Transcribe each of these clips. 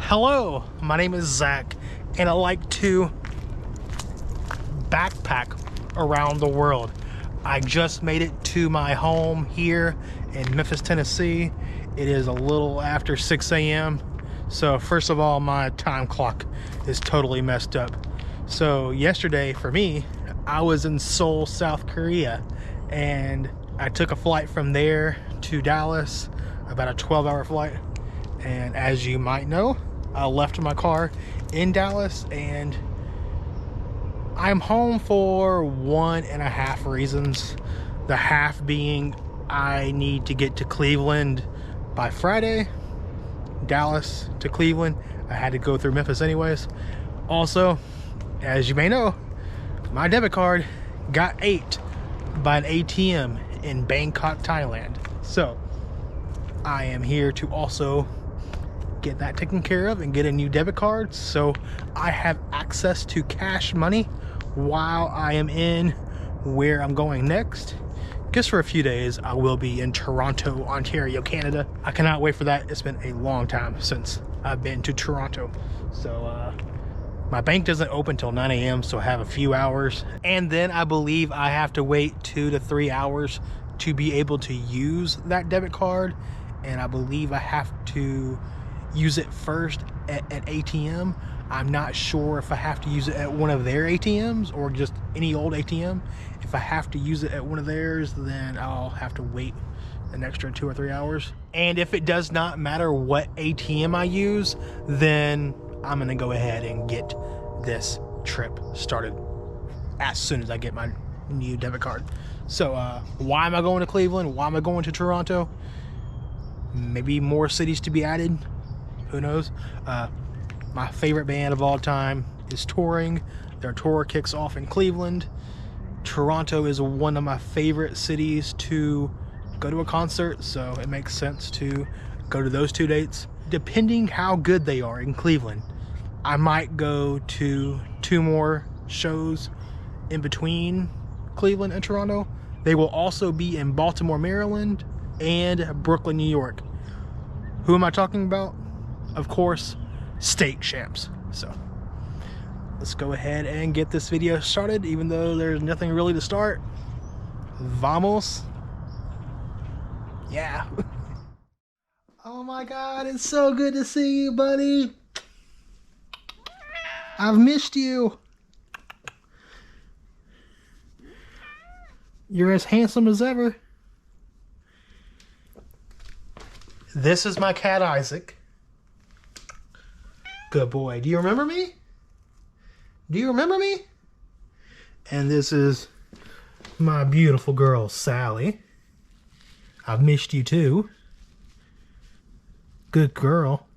Hello, my name is Zach, and I like to backpack around the world. I just made it to my home here in Memphis, Tennessee. It is a little after 6 a.m. So first of all, my time clock is totally messed up. So yesterday for me, I was in Seoul, South Korea, and I took a flight from there to Dallas, about a 12-hour flight. And as you might know, I left my car in Dallas, and I'm home for 1.5 reasons. The half being I need to get to Cleveland by Friday. Dallas to Cleveland. I had to go through Memphis anyways. Also, as you may know, my debit card got ate by an ATM in Bangkok, Thailand. So I am here to also get that taken care of and get a new debit card, so I have access to cash money while I am in where I'm going next. Just for a few days, I will be in Toronto, Ontario, Canada. I cannot wait for that. It's been a long time since I've been to Toronto. So my bank doesn't open till 9 a.m. so I have a few hours, and then I believe I have to wait 2 to 3 hours to be able to use that debit card, and I believe I have to use it first at an ATM. I'm not sure if I have to use it at one of their ATMs or just any old ATM. If I have to use it at one of theirs, then I'll have to wait an extra 2 or 3 hours. And if it does not matter what ATM I use, then I'm gonna go ahead and get this trip started as soon as I get my new debit card. So why am I going to Cleveland? Why am I going to Toronto? Maybe more cities to be added. Who knows? My favorite band of all time is touring. Their tour kicks off in Cleveland. Toronto is one of my favorite cities to go to a concert, so it makes sense to go to those 2 dates. Depending how good they are in Cleveland, I might go to 2 more shows in between Cleveland and Toronto. They will also be in Baltimore, Maryland, and Brooklyn, New York. Who am I talking about? Of course, Steak Champs. So let's go ahead and get this video started, even though there's nothing really to start. Vamos. Yeah. Oh my God, it's so good to see you, buddy. I've missed you. You're as handsome as ever. This is my cat, Isaac. Good boy. Do you remember me? Do you remember me? And this is my beautiful girl, Sally. I've missed you too. Good girl.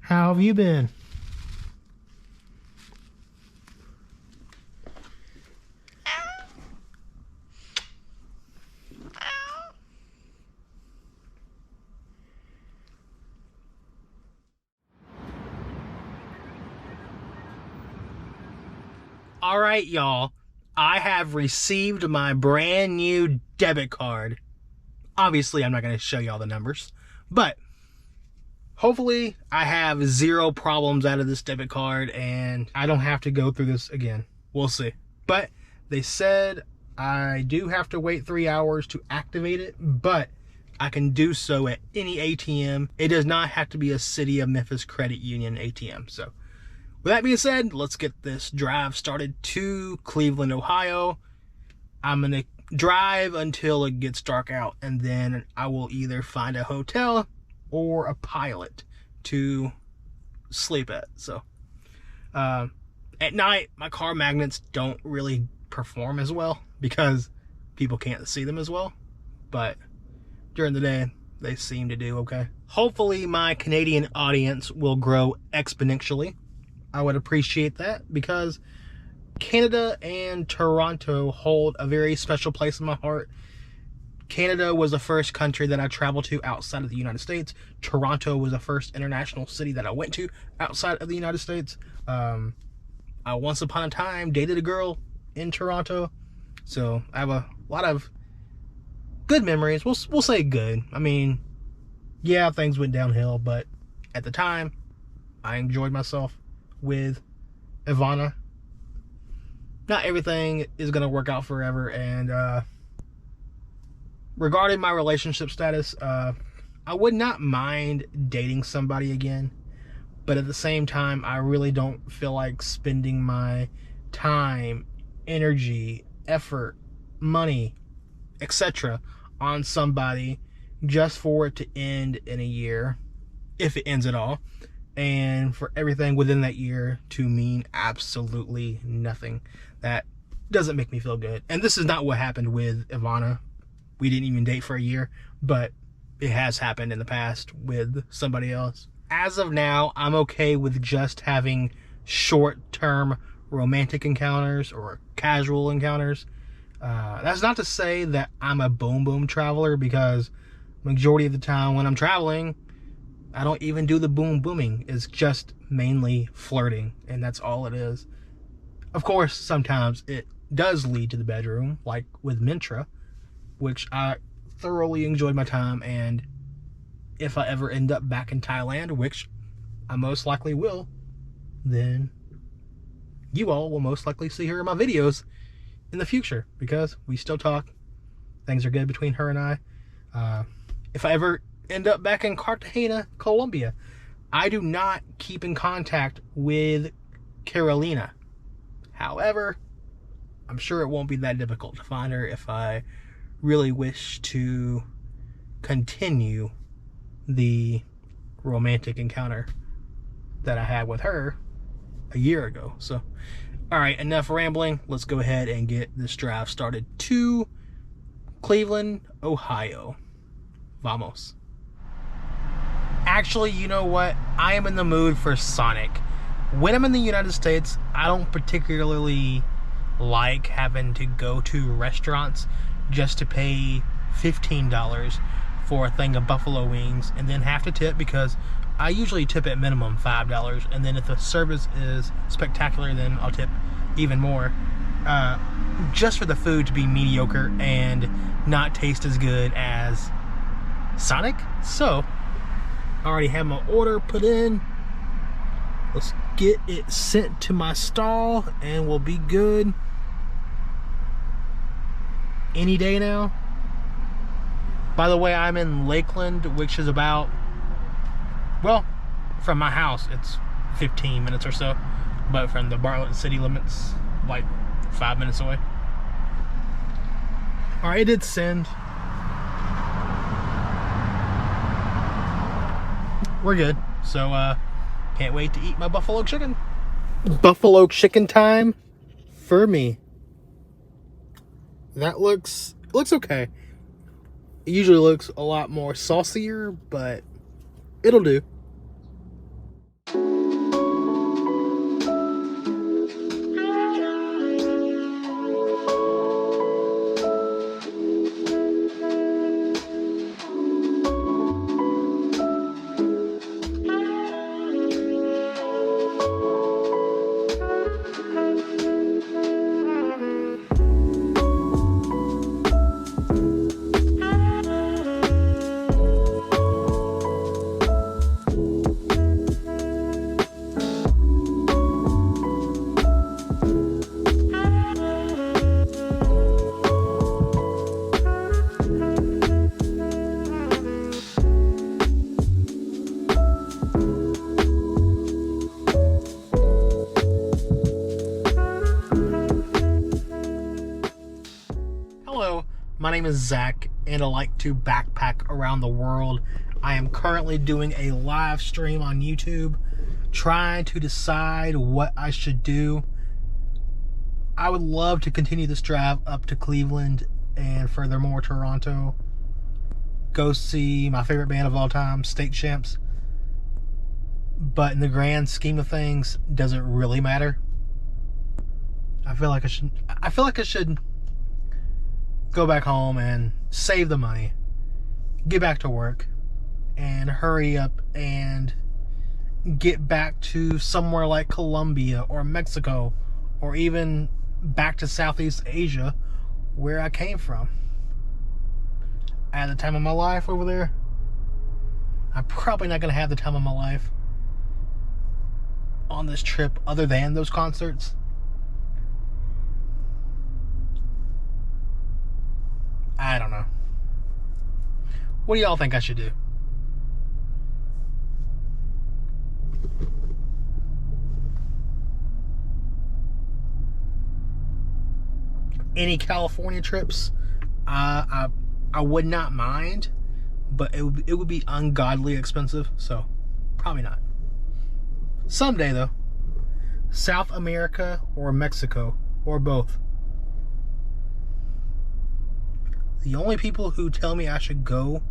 How have you been? All right, y'all, I have received my brand new debit card. Obviously, I'm not going to show y'all the numbers, but hopefully I have 0 problems out of this debit card and I don't have to go through this again. We'll see. But they said I do have to wait 3 hours to activate it, but I can do so at any ATM. It does not have to be a City of Memphis Credit Union ATM. So with that being said, let's get this drive started to Cleveland, Ohio. I'm going to drive until it gets dark out, and then I will either find a hotel or a pilot to sleep at. So at night, my car magnets don't really perform as well because people can't see them as well. But during the day, they seem to do okay. Hopefully my Canadian audience will grow exponentially. I would appreciate that because Canada and Toronto hold a very special place in my heart. Canada was the first country that I traveled to outside of the United States. Toronto was the first international city that I went to outside of the United States. I once upon a time dated a girl in Toronto, so I have a lot of good memories. We'll say good. I mean, yeah, things went downhill, but at the time, I enjoyed myself with Ivana. Not everything is going to work out forever, and regarding my relationship status, I would not mind dating somebody again, but at the same time, I really don't feel like spending my time, energy, effort, money, etc. on somebody just for it to end in a year, if it ends at all, and for everything within that year to mean absolutely nothing. That doesn't make me feel good. And this is not what happened with Ivana. We didn't even date for a year, but it has happened in the past with somebody else. As of now, I'm okay with just having short-term romantic encounters or casual encounters. That's not to say that I'm a boom traveler, because majority of the time when I'm traveling, I don't even do the booming. It's just mainly flirting, and that's all it is. Of course, sometimes it does lead to the bedroom, like with Mintra, which I thoroughly enjoyed my time, and if I ever end up back in Thailand, which I most likely will, then you all will most likely see her in my videos in the future, because we still talk. Things are good between her and I. If I ever end up back in Cartagena, Colombia, I do not keep in contact with Carolina. However, I'm sure it won't be that difficult to find her if I really wish to continue the romantic encounter that I had with her a year ago. So, alright, enough rambling. Let's go ahead and get this drive started to Cleveland, Ohio. Vamos. Actually, you know what? I am in the mood for Sonic. When I'm in the United States, I don't particularly like having to go to restaurants just to pay $15 for a thing of buffalo wings and then have to tip, because I usually tip at minimum $5, and then if the service is spectacular, then I'll tip even more, just for the food to be mediocre and not taste as good as Sonic. So I already have my order put in. Let's get it sent to my stall and we'll be good any day now. By the way, I'm in Lakeland, which is about, well, from my house it's 15 minutes or so, but from the Bartlett city limits, like 5 minutes away. Alright, it did send. We're good. So can't wait to eat my buffalo chicken. Buffalo chicken time for me. That looks okay. It usually looks a lot more saucier, but it'll do. My name is Zach, and I like to backpack around the world. I am currently doing a live stream on YouTube, trying to decide what I should do. I would love to continue this drive up to Cleveland and furthermore Toronto. Go see my favorite band of all time, State Champs. But in the grand scheme of things, does it really matter? I feel like I should go back home and save the money, get back to work, and hurry up and get back to somewhere like Colombia or Mexico, or even back to Southeast Asia where I came from. At the time of my life over there, I'm probably not going to have the time of my life on this trip other than those concerts. I don't know. What do y'all think I should do? Any California trips, I would not mind, but it would be ungodly expensive, so probably not. Someday though, South America or Mexico or both. The only people who tell me I should go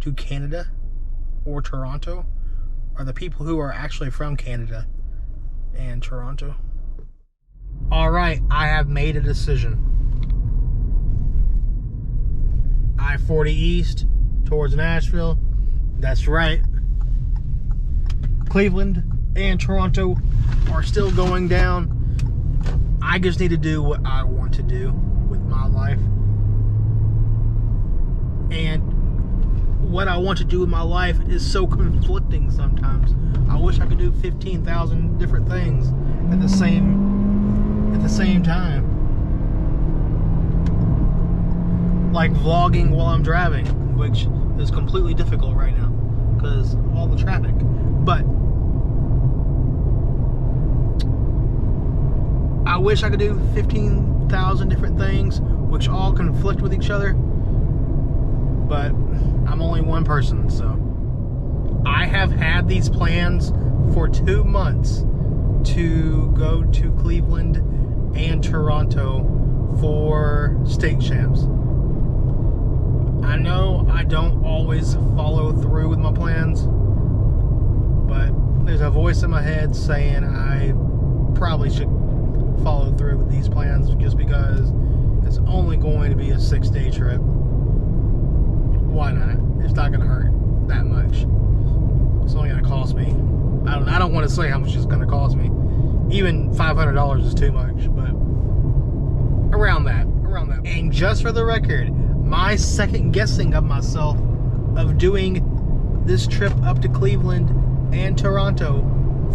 to Canada or Toronto are the people who are actually from Canada and Toronto. All right, I have made a decision. I-40 East towards Nashville. That's right. Cleveland and Toronto are still going down. I just need to do what I want to do with my life. And what I want to do with my life is so conflicting sometimes. I wish I could do 15,000 different things at the same time. Like vlogging while I'm driving, which is completely difficult right now because of all the traffic. But I wish I could do 15,000 different things, which all conflict with each other. But I'm only one person, so I have had these plans for 2 months to go to Cleveland and Toronto for state champs. I know I don't always follow through with my plans, but there's a voice in my head saying I probably should follow through with these plans just because it's only going to be a 6-day trip. Why not? It's not going to hurt that much. It's only going to cost me, I don't want to say how much it's going to cost me. Even $500 is too much, but around that. And just for the record, my second guessing of myself of doing this trip up to Cleveland and Toronto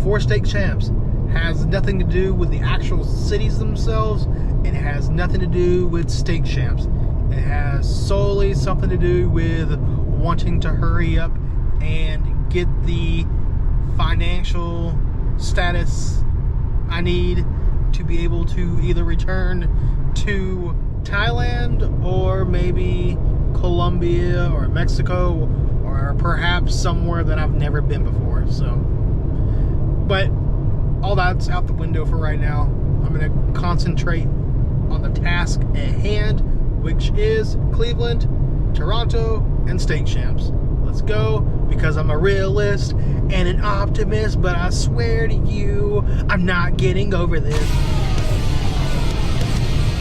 for state champs has nothing to do with the actual cities themselves, and it has nothing to do with state champs. It has solely something to do with wanting to hurry up and get the financial status I need to be able to either return to Thailand or maybe Colombia or Mexico or perhaps somewhere that I've never been before. So, but all that's out the window for right now. I'm going to concentrate on the task at hand, which is Cleveland, Toronto, and state champs. Let's go, because I'm a realist and an optimist, but I swear to you, I'm not getting over this.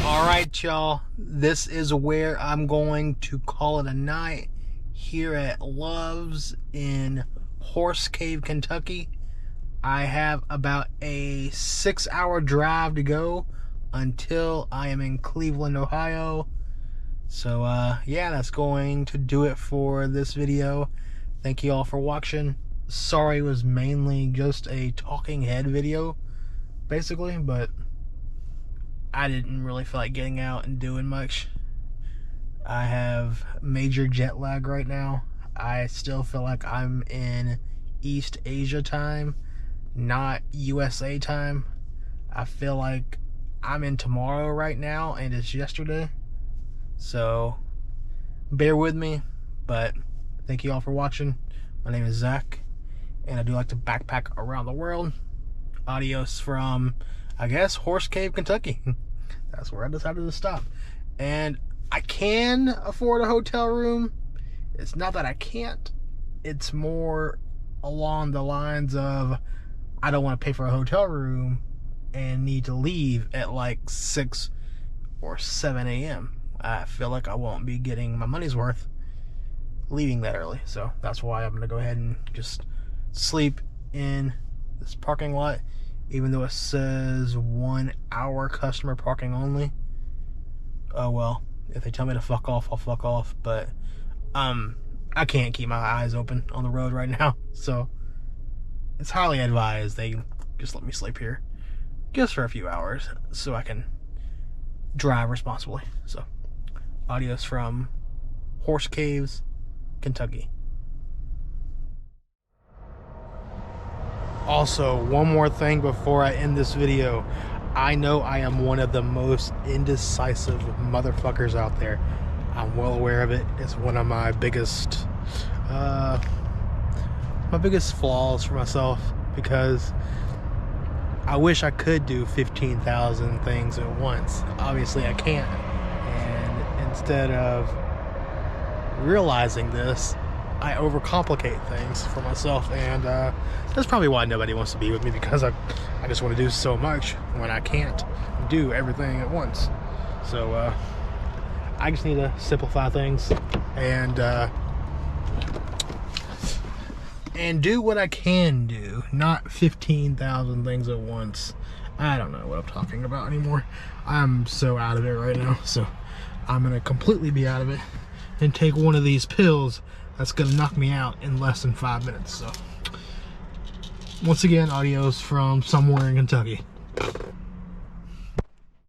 Alright, y'all, this is where I'm going to call it a night here at Love's in Horse Cave, Kentucky. I have about a 6-hour drive to go until I am in Cleveland, Ohio. So, yeah, that's going to do it for this video. Thank you all for watching. Sorry it was mainly just a talking head video, basically, but I didn't really feel like getting out and doing much. I have major jet lag right now. I still feel like I'm in East Asia time, not USA time. I feel like I'm in tomorrow right now and it's yesterday. So bear with me, but thank you all for watching. My name is Zach, and I do like to backpack around the world. Adios from, I guess, Horse Cave, Kentucky. That's where I decided to stop. And I can afford a hotel room. It's not that I can't. It's more along the lines of I don't want to pay for a hotel room and need to leave at like 6 or 7 a.m. I feel like I won't be getting my money's worth leaving that early. So that's why I'm going to go ahead and just sleep in this parking lot, even though it says 1 hour customer parking only. Oh well, if they tell me to fuck off, I'll fuck off. But I can't keep my eyes open on the road right now, so it's highly advised they just let me sleep here just for a few hours so I can drive responsibly. So, adios from Horse Caves, Kentucky. Also, one more thing before I end this video. I know I am one of the most indecisive motherfuckers out there. I'm well aware of it. It's one of my biggest flaws for myself, because I wish I could do 15,000 things at once. Obviously I can't, and instead of realizing this, I overcomplicate things for myself, and that's probably why nobody wants to be with me, because I just want to do so much when I can't do everything at once. So I just need to simplify things and do what I can do, not 15,000 things at once. I don't know what I'm talking about anymore. I'm so out of it right now, so I'm gonna completely be out of it and take one of these pills that's gonna knock me out in less than 5 minutes. So once again, adios from somewhere in Kentucky.